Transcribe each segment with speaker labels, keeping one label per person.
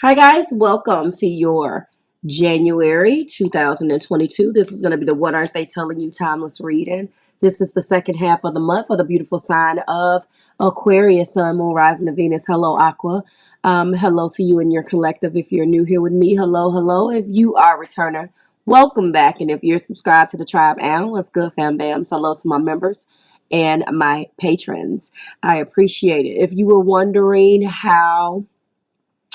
Speaker 1: Hi guys, welcome to your January 2022. This is going to be the What Aren't They Telling You Timeless reading. This is the second half of the month for the beautiful sign of Aquarius, Sun, Moon, Rising, and Venus. Hello, Aqua. Hello to you and your collective. If you're new here with me, hello, hello. If you are a returner, welcome back. And if you're subscribed to the tribe, and what's good, fam bams? Hello to my members and my patrons. I appreciate it. If you were wondering how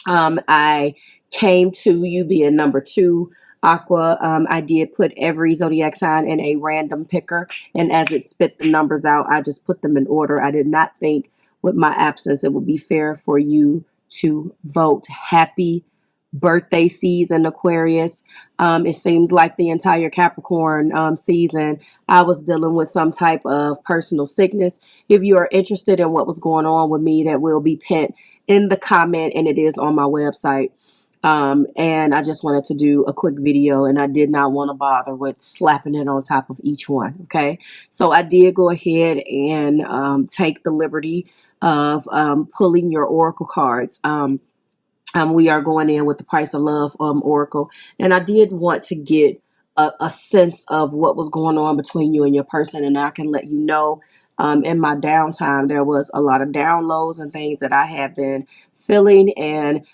Speaker 1: I came to you being number two, Aqua. I did put every zodiac sign in a random picker, and as it spit the numbers out, I just put them in order. I did not think with my absence it would be fair for you to vote. Happy birthday season, Aquarius. It seems like the entire Capricorn season, I was dealing with some type of personal sickness. If you are interested in what was going on with me, that will be pinned in the comment, and it is on my website. And I just wanted to do a quick video, and I did not want to bother with slapping it on top of each one. Okay, so I did go ahead and take the liberty of pulling your oracle cards. We are going in with the Price of Love oracle, and I did want to get a sense of what was going on between you and your person, and I can let you know. In my downtime, there was a lot of downloads and things that I have been feeling, and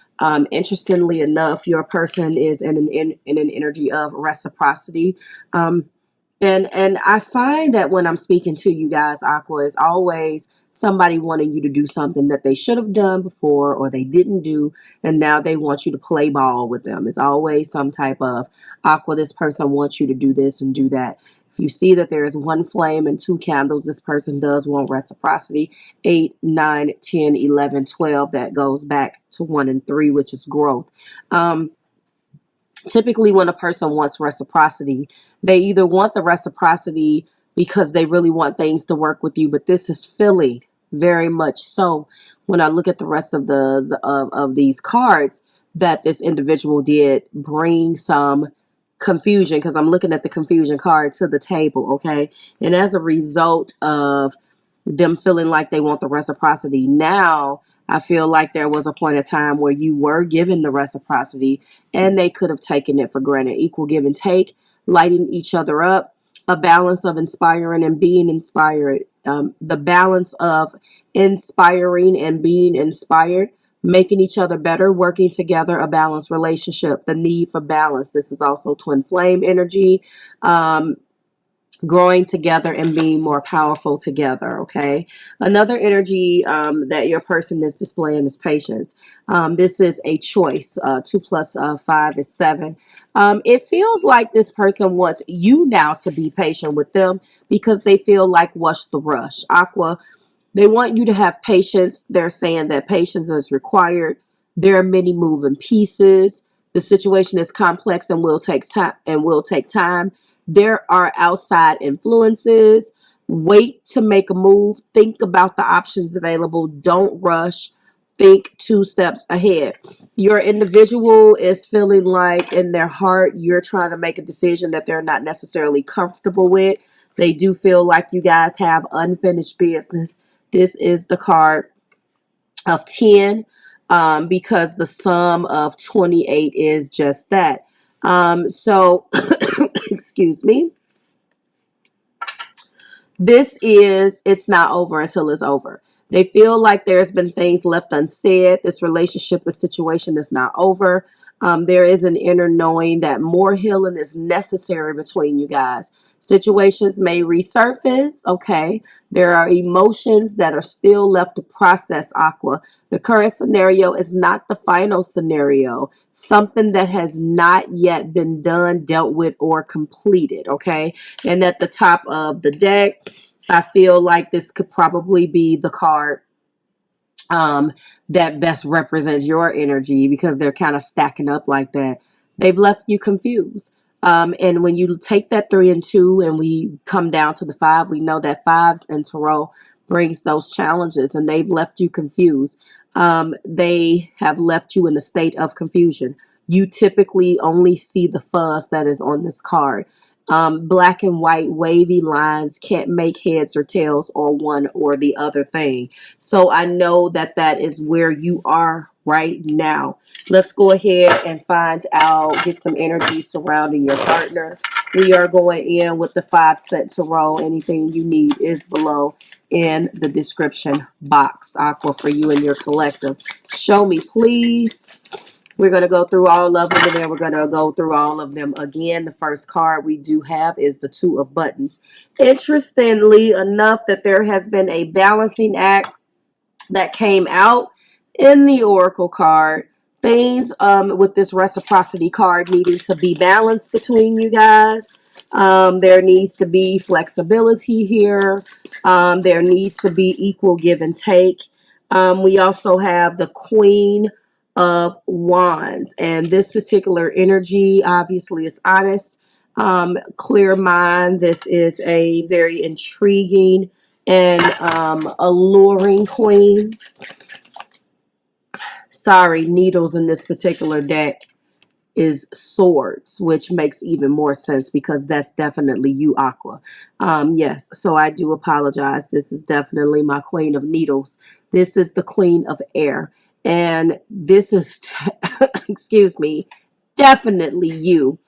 Speaker 1: interestingly enough, your person is in an energy of reciprocity. And I find that when I'm speaking to you guys, Aqua, is always somebody wanting you to do something that they should have done before or they didn't do, and now they want you to play ball with them. It's always some type of, Aqua, this person wants you to do this and do that. If you see that there is one flame and two candles, this person does want reciprocity. 8, 9, 10, 11, 12, that goes back to 1 and 3, which is growth. Typically, when a person wants reciprocity, they either want the reciprocity because they really want things to work with you, but this is filling very much so. When I look at the rest of of these cards, that this individual did bring some confusion, because I'm looking at the confusion card to the table, okay? And as a result of them feeling like they want the reciprocity, now I feel like there was a point of time where you were given the reciprocity and they could have taken it for granted. Equal give and take, lighting each other up, a balance of inspiring and being inspired, the balance of inspiring and being inspired, making each other better, working together, a balanced relationship, the need for balance. This is also twin flame energy. Growing together and being more powerful together. Okay, another energy that your person is displaying is patience. This is a choice. 2 plus 5 is 7. It feels like this person wants you now to be patient with them because they feel like what's the rush, Aqua. They want you to have patience. They're saying that patience is required. There are many moving pieces. The situation is complex and will take time. There are outside influences. Wait to make a move. Think about the options available. Don't rush. Think 2 steps ahead. Your individual is feeling like in their heart you're trying to make a decision that they're not necessarily comfortable with. They do feel like you guys have unfinished business. This is the card of 10, because the sum of 28 is just that. So excuse me. It's not over until it's over. They feel like there's been things left unsaid. This relationship or situation is not over. There is an inner knowing that more healing is necessary between you guys. Situations may resurface. Okay. There are emotions that are still left to process, Aqua. The current scenario is not the final scenario. Something that has not yet been done, dealt with, or completed. Okay. And at the top of the deck, I feel like this could probably be the card that best represents your energy, because they're kind of stacking up like that. They've left you confused. And when you take that 3 and 2 and we come down to the 5, we know that 5s in Tarot brings those challenges, and they've left you confused. They have left you in a state of confusion. You typically only see the fuzz that is on this card. Black and white wavy lines can't make heads or tails or one or the other thing. So I know that that is where you are right now. Let's go ahead and find out, get some energy surrounding your partner. We are going in with the 5-cent tarot. Anything you need is below in the description box. Aqua, for you and your collective. Show me, please. We're going to go through all of them, and then we're going to go through all of them again. The first card we do have is the 2 of Buttons. Interestingly enough, that there has been a balancing act that came out in the Oracle card. Things with this reciprocity card needing to be balanced between you guys. There needs to be flexibility here. There needs to be equal give and take. We also have the Queen of Wands, and this particular energy obviously is honest, clear mind. This is a very intriguing and alluring queen. Sorry, needles in this particular deck is swords, which makes even more sense because that's definitely you, Aqua. Yes, so I do apologize. This is definitely my Queen of Needles. This is the Queen of Air. And this is, excuse me, definitely you.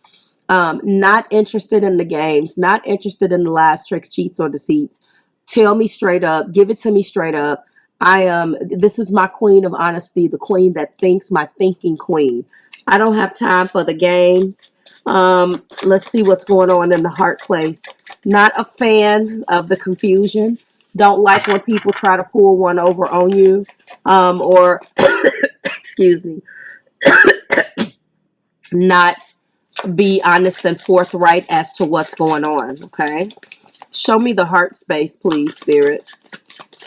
Speaker 1: Not interested in the games, not interested in the lies, tricks, cheats, or deceits. Tell me straight up, give it to me straight up. This is my queen of honesty, the queen that thinks, my thinking queen. I don't have time for the games. Let's see what's going on in the heart place. Not a fan of the confusion. Don't like when people try to pull one over on you, or excuse me, not be honest and forthright as to what's going on. Okay, show me the heart space, please, Spirit.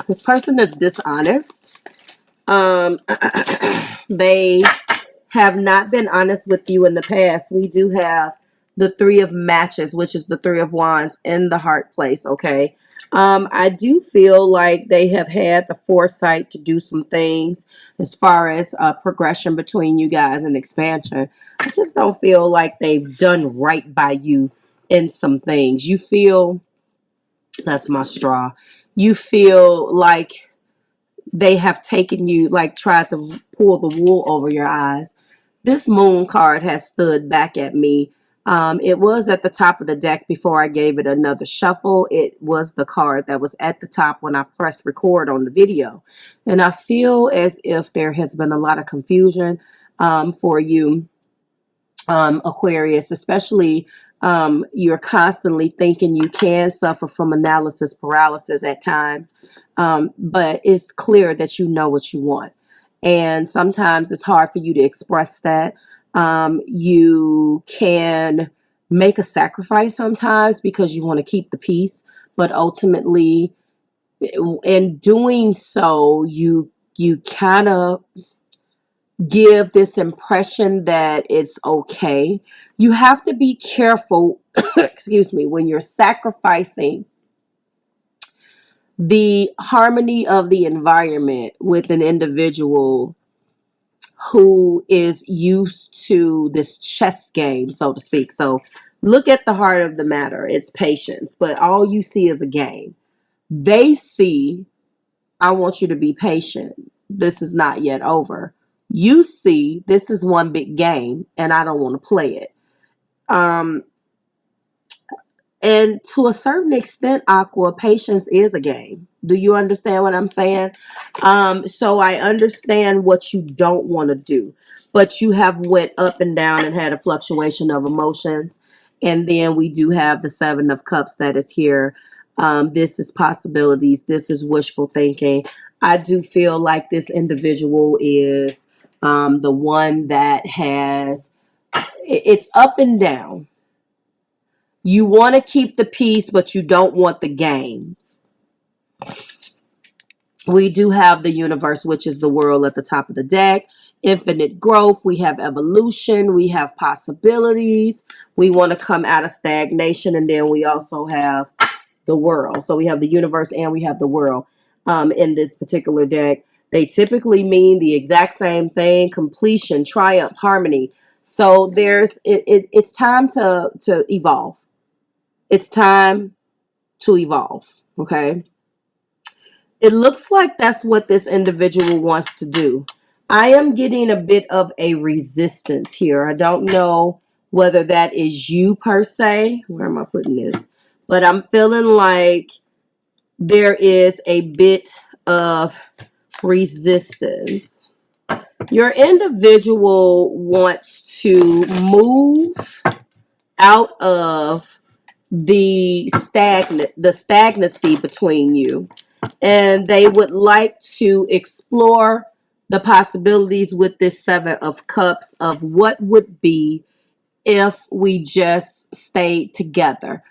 Speaker 1: This person is dishonest. They have not been honest with you in the past. We do have the 3 of matches, which is the 3 of wands in the heart place. Okay. I do feel like they have had the foresight to do some things as far as progression between you guys and expansion. I just don't feel like they've done right by you in some things. You feel, that's my straw. You feel like they have taken you, like tried to pull the wool over your eyes. This moon card has stood back at me. It was at the top of the deck before I gave it another shuffle. It was the card that was at the top when I pressed record on the video. And I feel as if there has been a lot of confusion for you, Aquarius, especially you're constantly thinking you can suffer from analysis paralysis at times, but it's clear that you know what you want. And sometimes it's hard for you to express that. You can make a sacrifice sometimes because you want to keep the peace, but ultimately in doing so, you kind of give this impression that it's okay. You have to be careful, excuse me, when you're sacrificing the harmony of the environment with an individual who is used to this chess game, so to speak. So look at the heart of the matter. It's patience, but all you see is a game. They see, I want you to be patient. This is not yet over. You see, this is one big game and I don't want to play it. And to a certain extent, Aqua, patience is a game. Do you understand what I'm saying? So I understand what you don't want to do, but you have went up and down and had a fluctuation of emotions. And then we do have the 7 of Cups that is here. This is possibilities. This is wishful thinking. I do feel like this individual is the one that has, it's up and down. You want to keep the peace, but you don't want the games. We do have the universe, which is the world at the top of the deck. Infinite growth. We have evolution. We have possibilities. We want to come out of stagnation. And then we also have the world. So we have the universe and we have the world in this particular deck. They typically mean the exact same thing: completion, triumph, harmony. So there's it's time to evolve. It's time to evolve, okay? It looks like that's what this individual wants to do. I am getting a bit of a resistance here. I don't know whether that is you per se. Where am I putting this? But I'm feeling like there is a bit of resistance. Your individual wants to move out of the stagnancy between you, and they would like to explore the possibilities with this Seven of Cups of what would be if we just stayed together.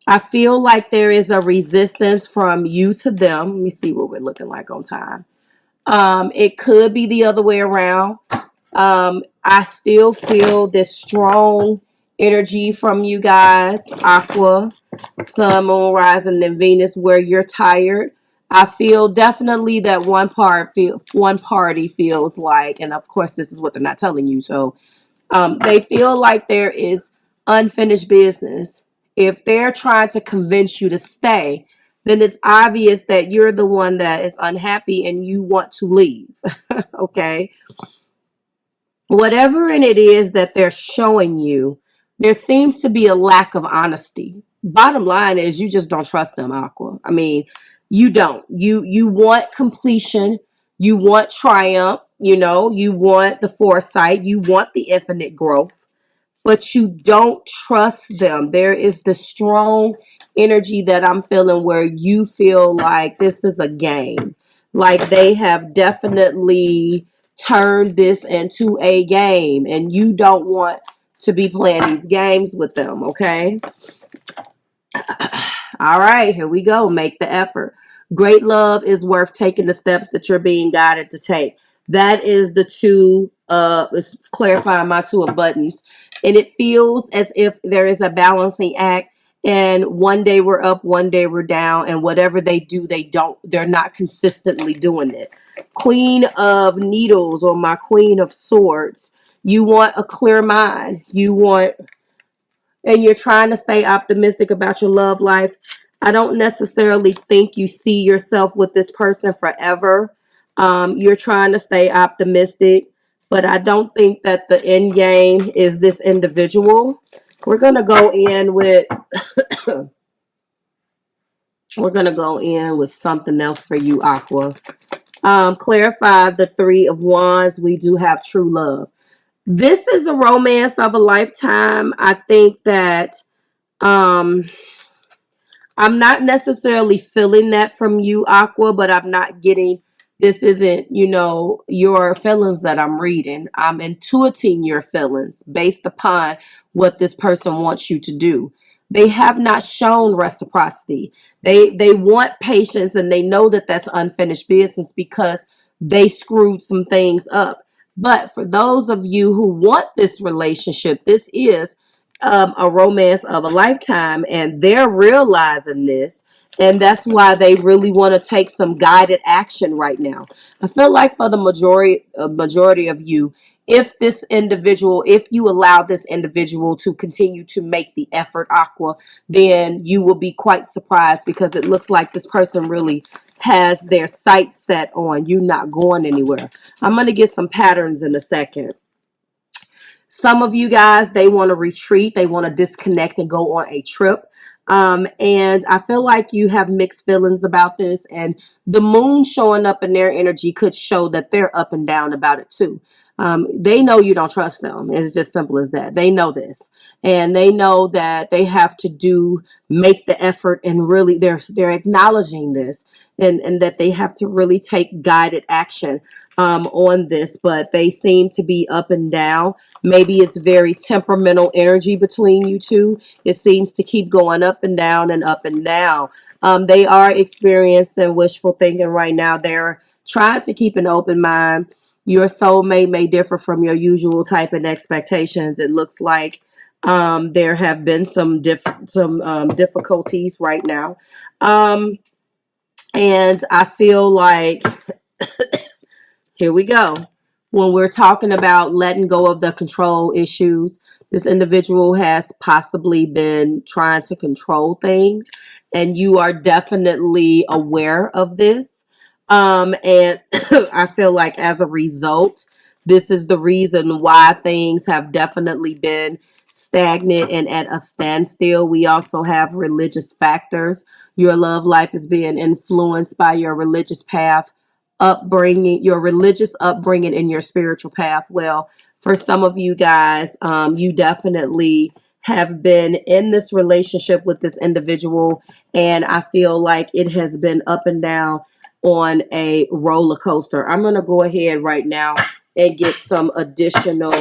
Speaker 1: I feel like there is a resistance from you to them. Let me see what we're looking like on time. It could be the other way around. I still feel this strong energy from you guys, Aqua, Sun, Moon, Rising, and Venus, where you're tired. I feel definitely that one party feels like, and of course this is what they're not telling you, so they feel like there is unfinished business. If they're trying to convince you to stay, then it's obvious that you're the one that is unhappy and you want to leave. Okay? Whatever it is that they're showing you, there seems to be a lack of honesty. Bottom line is you just don't trust them, Aqua. I mean, you don't. You want completion, you want triumph, you want the foresight, you want the infinite growth, but you don't trust them. There is the strong energy that I'm feeling where you feel like this is a game. Like they have definitely turned this into a game and you don't want to be playing these games with them, okay? All right, here we go. Make the effort. Great love is worth taking the steps that you're being guided to take. That is the two, it's clarifying my two of buttons. And it feels as if there is a balancing act. And one day we're up, one day we're down. And whatever they do, they're not consistently doing it. Queen of Needles, or my Queen of Swords. You want a clear mind. And you're trying to stay optimistic about your love life. I don't necessarily think you see yourself with this person forever. You're trying to stay optimistic, but I don't think that the end game is this individual. We're gonna go in with something else for you, Aqua. Clarify the Three of Wands. We do have true love. This is a romance of a lifetime. I think that I'm not necessarily feeling that from you, Aqua, but I'm not getting, this isn't, your feelings that I'm reading. I'm intuiting your feelings based upon what this person wants you to do. They have not shown reciprocity. They want patience, and they know that that's unfinished business because they screwed some things up. But for those of you who want this relationship, this is a romance of a lifetime, and they're realizing this, and that's why they really want to take some guided action right now. I feel like for the majority of you, if you allow this individual to continue to make the effort, Aqua, then you will be quite surprised, because it looks like this person really has their sights set on you not going anywhere. I'm going to get some patterns in a second. Some of you guys, they want to retreat. They want to disconnect and go on a trip. And I feel like you have mixed feelings about this. And the moon showing up in their energy could show that they're up and down about it too. They know you don't trust them. It's just simple as that. They know this. And they know that they have to make the effort, and really they're acknowledging this, and that they have to really take guided action on this, but they seem to be up and down. Maybe it's very temperamental energy between you two. It seems to keep going up and down and up and down. They are experiencing wishful thinking right now. They're trying to keep an open mind. Your soulmate may differ from your usual type and expectations. It looks like there have been some difficulties right now. And I feel like, here we go. when we're talking about letting go of the control issues, this individual has possibly been trying to control things, and you are definitely aware of this. And I feel like as a result, this is the reason why things have definitely been stagnant and at a standstill. We also have religious factors. Your love life is being influenced by your religious path, upbringing, your religious upbringing, and your spiritual path. Well, for some of you guys, you definitely have been in this relationship with this individual, and I feel like it has been up and down on a roller coaster. I'm going to go ahead right now and get some additional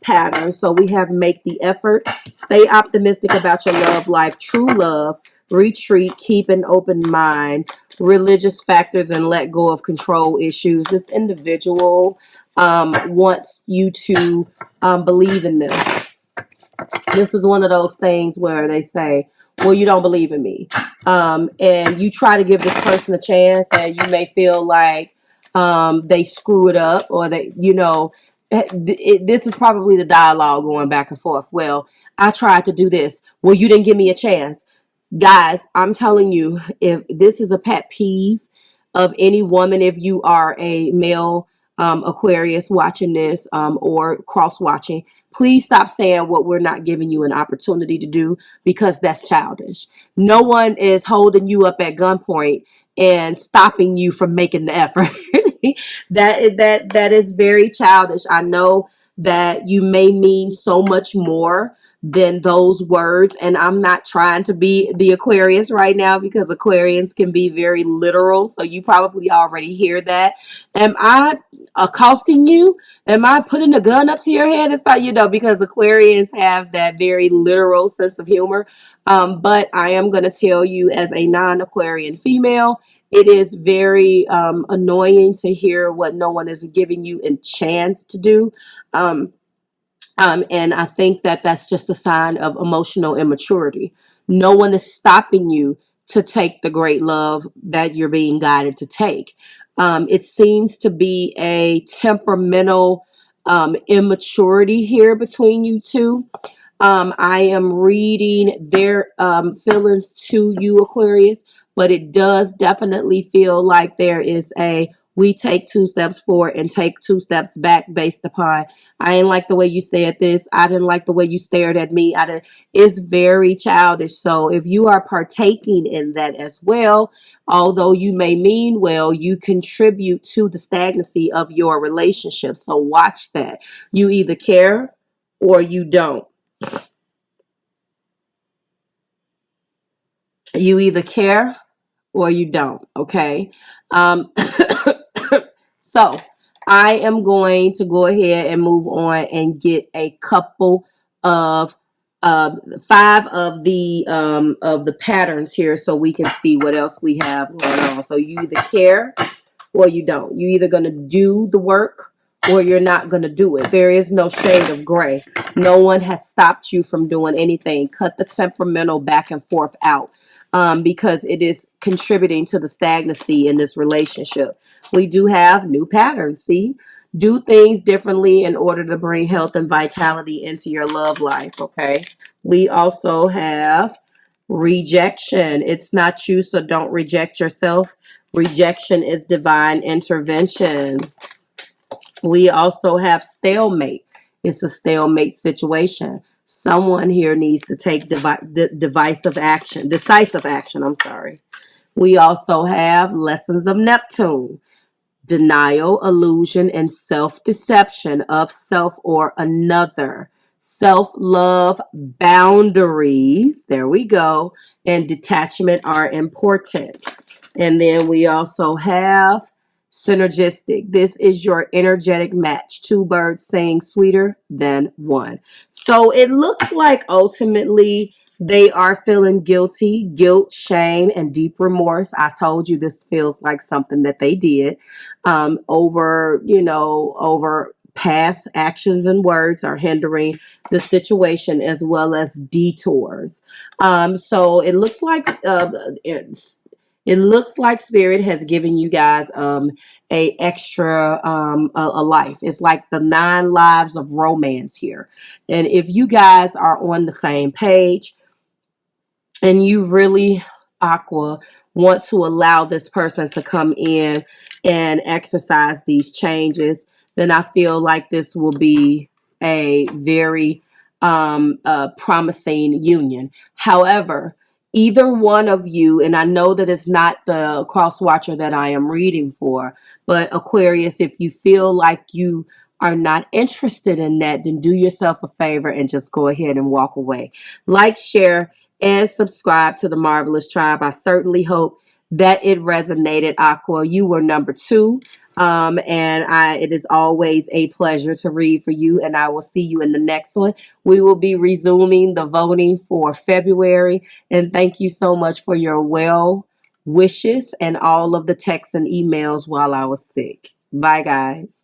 Speaker 1: patterns. So we have make the effort, stay optimistic about your love life, true love, retreat, keep an open mind, religious factors, and let go of control issues. This individual wants you to believe in them. This is one of those things where they say, well, you don't believe in me. And you try to give this person a chance, and you may feel like they screw it up, or they, this is probably the dialogue going back and forth. Well, I tried to do this. Well, you didn't give me a chance. Guys, I'm telling you, if this is a pet peeve of any woman, if you are a male Aquarius watching this or cross watching, please stop saying what we're not giving you an opportunity to do, because that's childish. No one is holding you up at gunpoint and stopping you from making the effort. That is very childish. I know that you may mean so much more than those words, and I'm not trying to be the Aquarius right now, because Aquarians can be very literal, so you probably already hear that. Am I accosting you? Am I putting a gun up to your head? It's not, because Aquarians have that very literal sense of humor. But I am going to tell you, as a non-Aquarian female, it is very annoying to hear what no one is giving you a chance to do. And I think that that's just a sign of emotional immaturity. No one is stopping you to take the great love that you're being guided to take. It seems to be a temperamental immaturity here between you two. I am reading their feelings to you, Aquarius, but it does definitely feel like there is a we take 2 steps forward and take 2 steps back based upon, I didn't like the way you said this. I didn't like the way you stared at me. It's very childish. So if you are partaking in that as well, although you may mean well, you contribute to the stagnancy of your relationship. So watch that. You either care or you don't. You either care or you don't. Okay. So I am going to go ahead and move on and get a couple of 5 of the patterns here, so we can see what else we have going on. So you either care or you don't. You're either going to do the work or you're not going to do it. There is no shade of gray. No one has stopped you from doing anything. Cut the temperamental back and forth out, because it is contributing to the stagnancy in this relationship. We do have new patterns. See, do things differently in order to bring health and vitality into your love life. Okay. We also have rejection. It's not you, so don't reject yourself. Rejection is divine intervention. We also have stalemate. It's a stalemate situation. Someone here needs to take decisive action. I'm sorry. We also have lessons of Neptune. Denial, illusion, and self-deception of self or another. Self-love, boundaries, there we go, and detachment are important. And then we also have synergistic. This is your energetic match. 2 birds saying sweeter than one. So it looks like ultimately they are feeling guilty, guilt, shame, and deep remorse. I told you this feels like something that they did over past actions and words are hindering the situation, as well as detours. So it looks like Spirit has given you guys a extra a life. It's like the 9 lives of romance here. And if you guys are on the same page and you really, Aqua, want to allow this person to come in and exercise these changes, then I feel like this will be a very promising union. However, either one of you, and I know that it's not the cross watcher that I am reading for, but Aquarius, if you feel like you are not interested in that, then do yourself a favor and just go ahead and walk away. Like, share, and subscribe to the Marvelous Tribe. I certainly hope that it resonated, Aqua. You were number 2. It is always a pleasure to read for you, and I will see you in the next one. We will be resuming the voting for February, and thank you so much for your well wishes and all of the texts and emails while I was sick. Bye, guys.